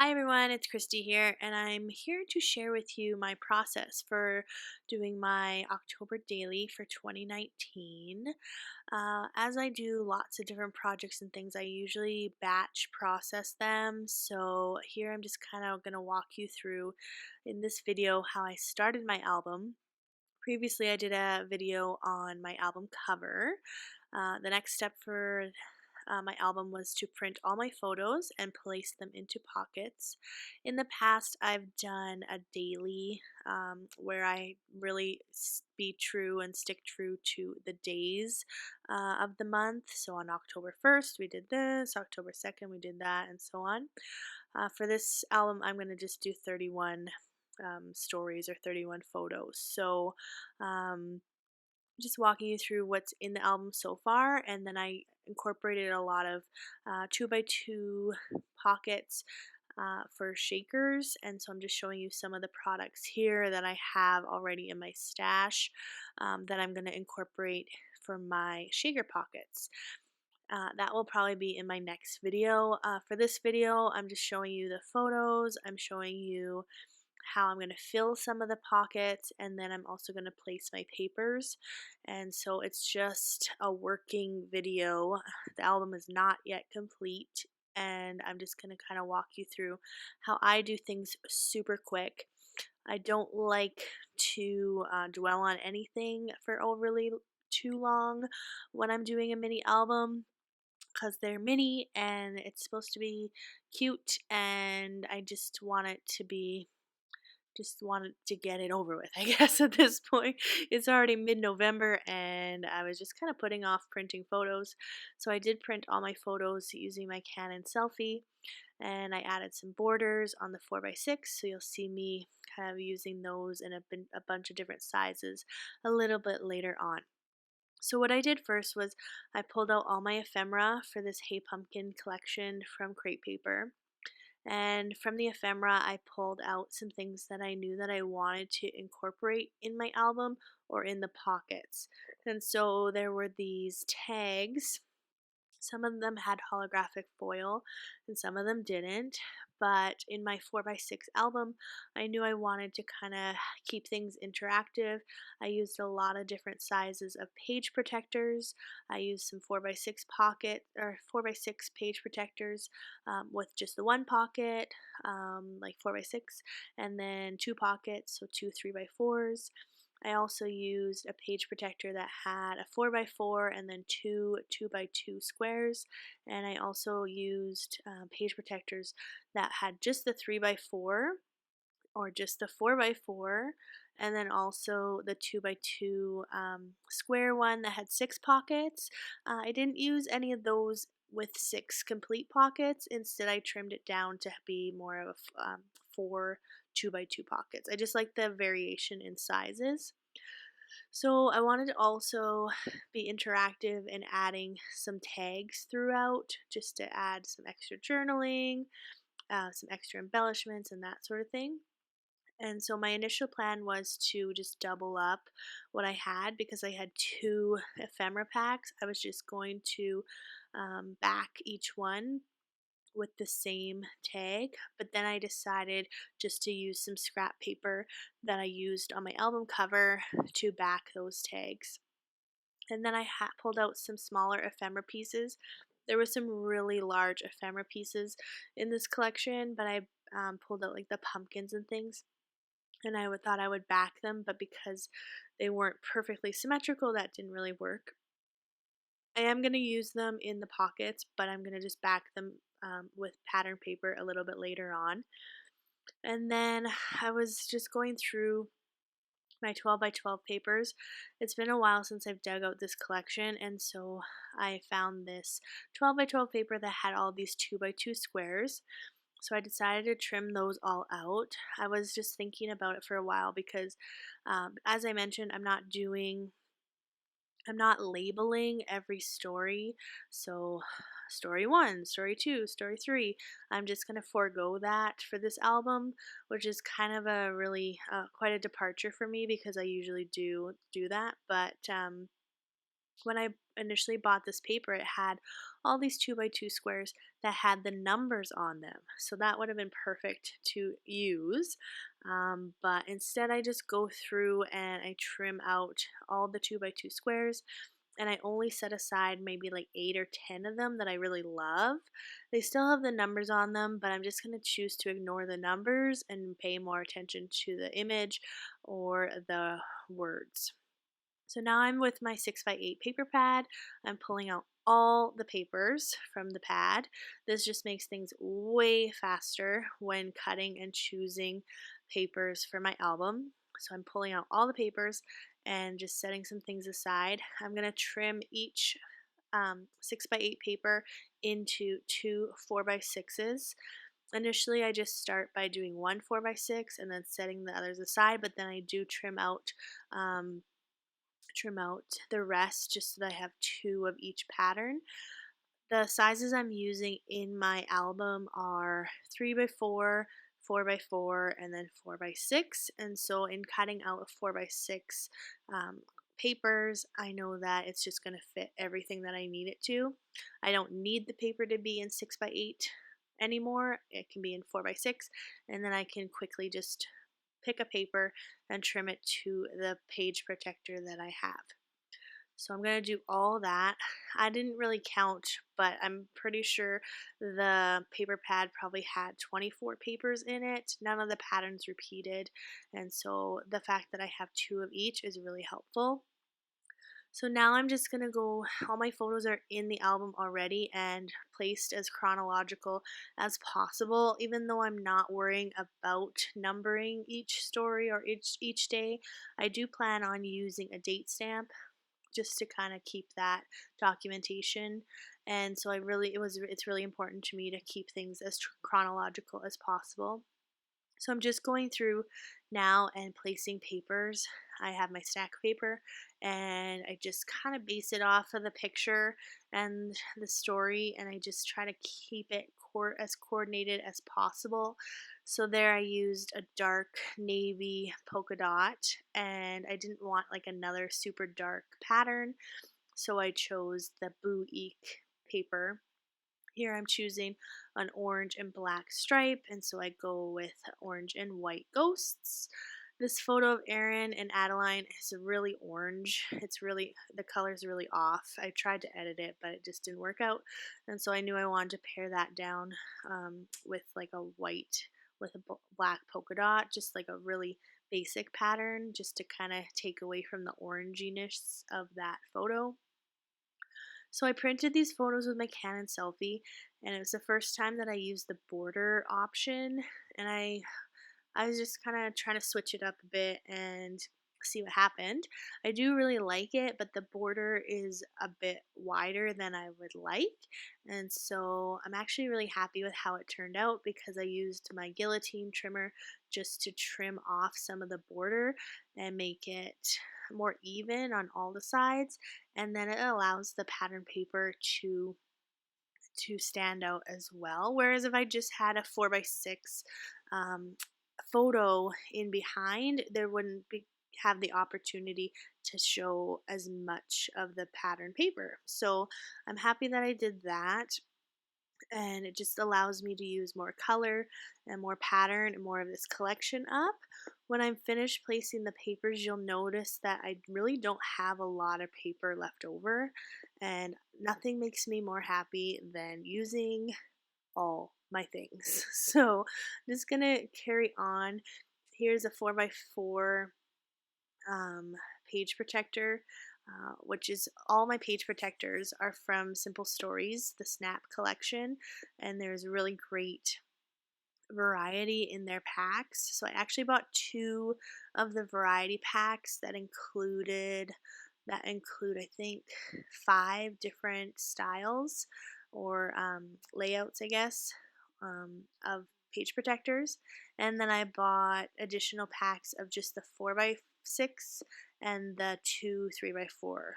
Hi everyone, it's Christy here, and I'm here to share with you my process for doing my October daily for 2019. As I do lots of different projects and things, I usually batch process them. So here I'm just kind of going to walk you through in this video how I started my album. Previously, I did a video on my album cover. The next step for my album was to print all my photos and place them into pockets. In the past, I've done a daily where I really be true and stick true to the days of the month. So on October 1st, we did this, October 2nd, we did that, and so on. For this album, I'm going to just do 31 stories or 31 photos. So, um, just walking you through what's in the album so far, and then I incorporated a lot of 2x2 pockets for shakers, and so I'm just showing you some of the products here that I have already in my stash that I'm going to incorporate for my shaker pockets. That will probably be in my next video. For this video, I'm just showing you the photos. I'm showing you how I'm going to fill some of the pockets, and then I'm also going to place my papers. And so it's just a working video. The album is not yet complete, and I'm just going to kind of walk you through how I do things super quick. I don't like to dwell on anything for overly too long when I'm doing a mini album because they're mini and it's supposed to be cute, and I just wanted to get it over with, I guess, at this point. It's already mid-November and I was just kind of putting off printing photos. So I did print all my photos using my Canon Selfie, and I added some borders on the 4x6, so you'll see me kind of using those in a bunch of different sizes a little bit later on. So what I did first was I pulled out all my ephemera for this Hey Pumpkin collection from Crate Paper. And from the ephemera, I pulled out some things that I knew that I wanted to incorporate in my album or in the pockets. And so there were these tags. Some of them had holographic foil and some of them didn't. But in my 4x6 album, I knew I wanted to kind of keep things interactive. I used a lot of different sizes of page protectors. I used some 4x6 pocket or 4x6 page protectors with just the one pocket, like 4x6, and then two pockets, so two 3x4s. I also used a page protector that had a 4x4 and then two 2x2 squares. And I also used page protectors that had just the 3x4 or just the 4x4, and then also the 2x2 square one that had six pockets. I didn't use any of those with six complete pockets. Instead, I trimmed it down to be more of four 2x2 pockets. I just like the variation in sizes. So I wanted to also be interactive in adding some tags throughout just to add some extra journaling, some extra embellishments, and that sort of thing. And so my initial plan was to just double up what I had because I had two ephemera packs. I was just going to back each one with the same tag, but then I decided just to use some scrap paper that I used on my album cover to back those tags. And then I pulled out some smaller ephemera pieces. There were some really large ephemera pieces in this collection, but I pulled out like the pumpkins and things, and thought I would back them, but because they weren't perfectly symmetrical, that didn't really work. I am going to use them in the pockets, but I'm going to just back them with pattern paper a little bit later on. And then I was just going through my 12 by 12 papers. It's been a while since I've dug out this collection, and so I found this 12 by 12 paper that had all these 2 by 2 squares. So I decided to trim those all out. I was just thinking about it for a while because, as I mentioned, I'm not labeling every story. So, story one, story two, story three. I'm just going to forego that for this album, which is kind of a really quite a departure for me because I usually do that. But when I initially bought this paper, it had all these 2 by 2 squares that had the numbers on them. So that would have been perfect to use. But instead, I just go through and I trim out all the 2 by 2 squares, and I only set aside maybe like 8 or 10 of them that I really love. They still have the numbers on them, but I'm just going to choose to ignore the numbers and pay more attention to the image or the words. So now I'm with my 6 by 8 paper pad. I'm pulling out all the papers from the pad. This just makes things way faster when cutting and choosing papers for my album. So I'm pulling out all the papers and just setting some things aside. I'm going to trim each 6 by 8 paper into two 4 by 6s. Initially, I just start by doing one 4 by 6 and then setting the others aside, but then I do um, trim out the rest just so that I have two of each pattern. The sizes I'm using in my album are 3 by 4, 4 by 4, and then 4 by 6. And so in cutting out a 4 by 6 papers, I know that it's just going to fit everything that I need it to. I don't need the paper to be in 6 by 8 anymore. It can be in 4 by 6, and then I can quickly just pick a paper and trim it to the page protector that I have. So I'm going to do all that. I didn't really count, but I'm pretty sure the paper pad probably had 24 papers in it. None of the patterns repeated, and so the fact that I have two of each is really helpful. So now I'm just going to go, all my photos are in the album already and placed as chronological as possible. Even though I'm not worrying about numbering each story or each day, I do plan on using a date stamp just to kind of keep that documentation. And so it's really important to me to keep things as chronological as possible. So I'm just going through now and placing papers. I have my stack paper and I just kind of base it off of the picture and the story, and I just try to keep it as coordinated as possible. So there I used a dark navy polka dot, and I didn't want like another super dark pattern, so I chose the Boo Eek paper. Here I'm choosing an orange and black stripe, and so I go with orange and white ghosts. This photo of Aaron and Adeline is really orange. The color's really off. I tried to edit it, but it just didn't work out. And so I knew I wanted to pair that down with like a white with a black polka dot, just like a really basic pattern, just to kind of take away from the oranginess of that photo. So I printed these photos with my Canon selfie, and it was the first time that I used the border option, and I was just kind of trying to switch it up a bit and see what happened. I do really like it, but the border is a bit wider than I would like, and so I'm actually really happy with how it turned out because I used my guillotine trimmer just to trim off some of the border and make it more even on all the sides, and then it allows the pattern paper to stand out as well. Whereas if I just had a 4 by 6 um, photo in behind, there wouldn't have the opportunity to show as much of the pattern paper. So I'm happy that I did that, and it just allows me to use more color and more pattern and more of this collection up. When I'm finished placing the papers, you'll notice that I really don't have a lot of paper left over, and nothing makes me more happy than using all my things. So I'm just gonna carry on. Here's a 4 by 4 page protector, which is all my page protectors are from Simple Stories, the Snap collection, and there's really great variety in their packs. So I actually bought two of the variety packs that include I think 5 different styles or layouts, I guess, of page protectors. And then I bought additional packs of just the 4 by 6 and the two 3 by 4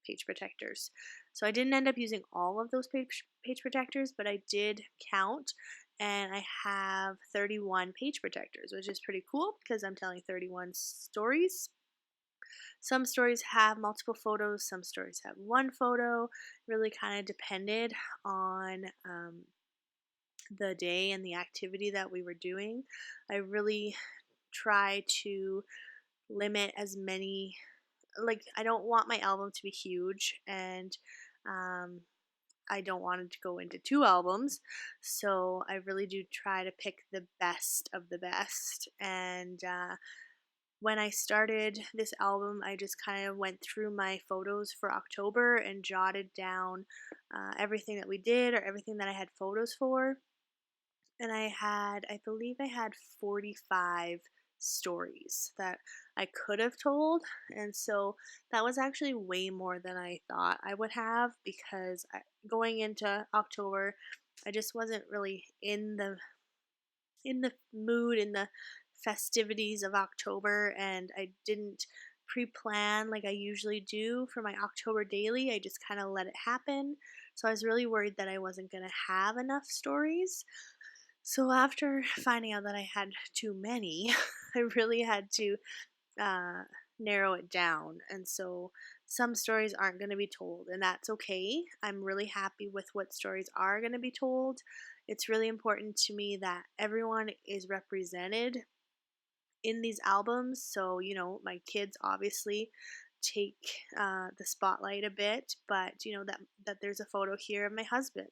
page protectors. So I didn't end up using all of those page protectors, but I did count, and I have 31 page protectors, which is pretty cool because I'm telling 31 stories. Some stories have multiple photos, some stories have one photo. Really kind of depended on the day and the activity that we were doing. I really try to limit as many, like, I don't want my album to be huge, and um, I don't want it to go into two albums. So I really do try to pick the best of the best. And when I started this album, I just kind of went through my photos for October and jotted down everything that we did or everything that I had photos for. And I believe I had 45 stories that I could have told. And so that was actually way more than I thought I would have, because going into October, I just wasn't really in the mood, in the festivities of October, and I didn't pre-plan like I usually do for my October daily. I just kind of let it happen. So I was really worried that I wasn't going to have enough stories. So after finding out that I had too many, I really had to uh, narrow it down. And so some stories aren't going to be told, and that's okay. I'm really happy with what stories are going to be told. It's really important to me that everyone is represented in these albums. So, my kids obviously take the spotlight a bit, but that there's a photo here of my husband.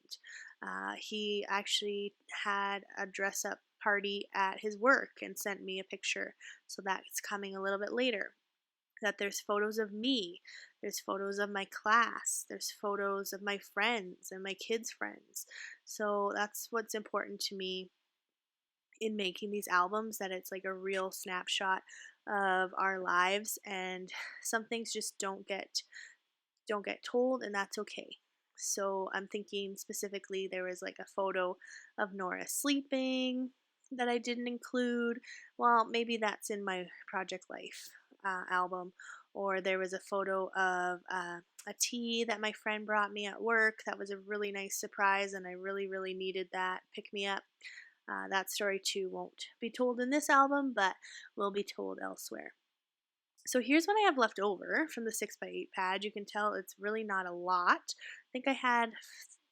He actually had a dress up party at his work and sent me a picture, so that's coming a little bit later. That there's photos of me, there's photos of my class, there's photos of my friends and my kids' friends. So that's what's important to me in making these albums, that it's like a real snapshot of our lives, and some things just don't get told, and that's okay. So I'm thinking specifically, there was like a photo of Nora sleeping that I didn't include. Well, maybe that's in my Project Life album. Or there was a photo of a tea that my friend brought me at work. That was a really nice surprise, and I really, really needed that pick me up. That story too won't be told in this album, but will be told elsewhere. So here's what I have left over from the 6x8 pad. You can tell it's really not a lot. I think I had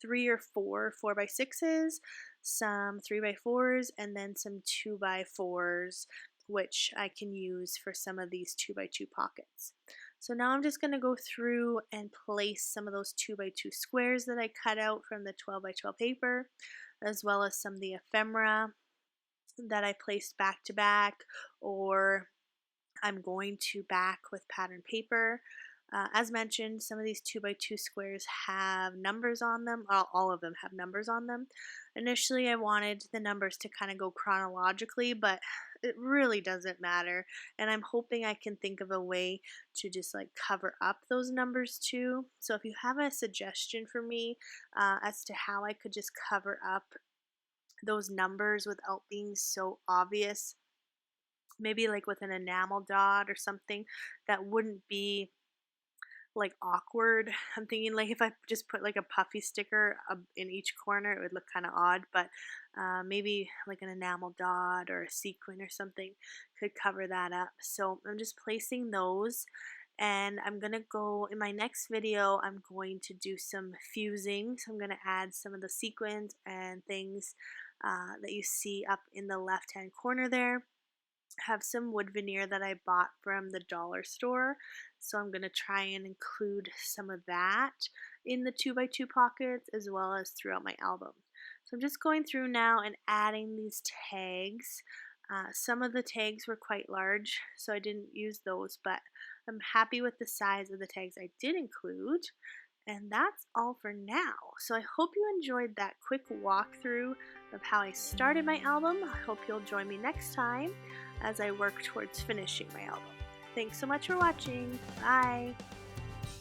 3 or 4 4x6s, some 3x4s, and then some 2x4s, which I can use for some of these 2x2 pockets. So now I'm just going to go through and place some of those 2x2 squares that I cut out from the 12x12 paper, as well as some of the ephemera that I placed back to back, or I'm going to back with pattern paper. As mentioned, some of these 2x2 squares have numbers on them. All of them have numbers on them. Initially, I wanted the numbers to kind of go chronologically, but it really doesn't matter. And I'm hoping I can think of a way to just like cover up those numbers too. So if you have a suggestion for me as to how I could just cover up those numbers without being so obvious, maybe like with an enamel dot or something that wouldn't be like awkward. I'm thinking like if I just put like a puffy sticker in each corner, it would look kind of odd, but maybe like an enamel dot or a sequin or something could cover that up. So I'm just placing those, and I'm going to go in my next video. I'm going to do some fusing. So I'm going to add some of the sequins and things that you see up in the left hand corner there. Have some wood veneer that I bought from the dollar store, so I'm going to try and include some of that in the 2x2 pockets as well as throughout my album. So I'm just going through now and adding these tags. Some of the tags were quite large, so I didn't use those, but I'm happy with the size of the tags I did include. And that's all for now. So I hope you enjoyed that quick walkthrough of how I started my album. I hope you'll join me next time as I work towards finishing my album. Thanks so much for watching. Bye!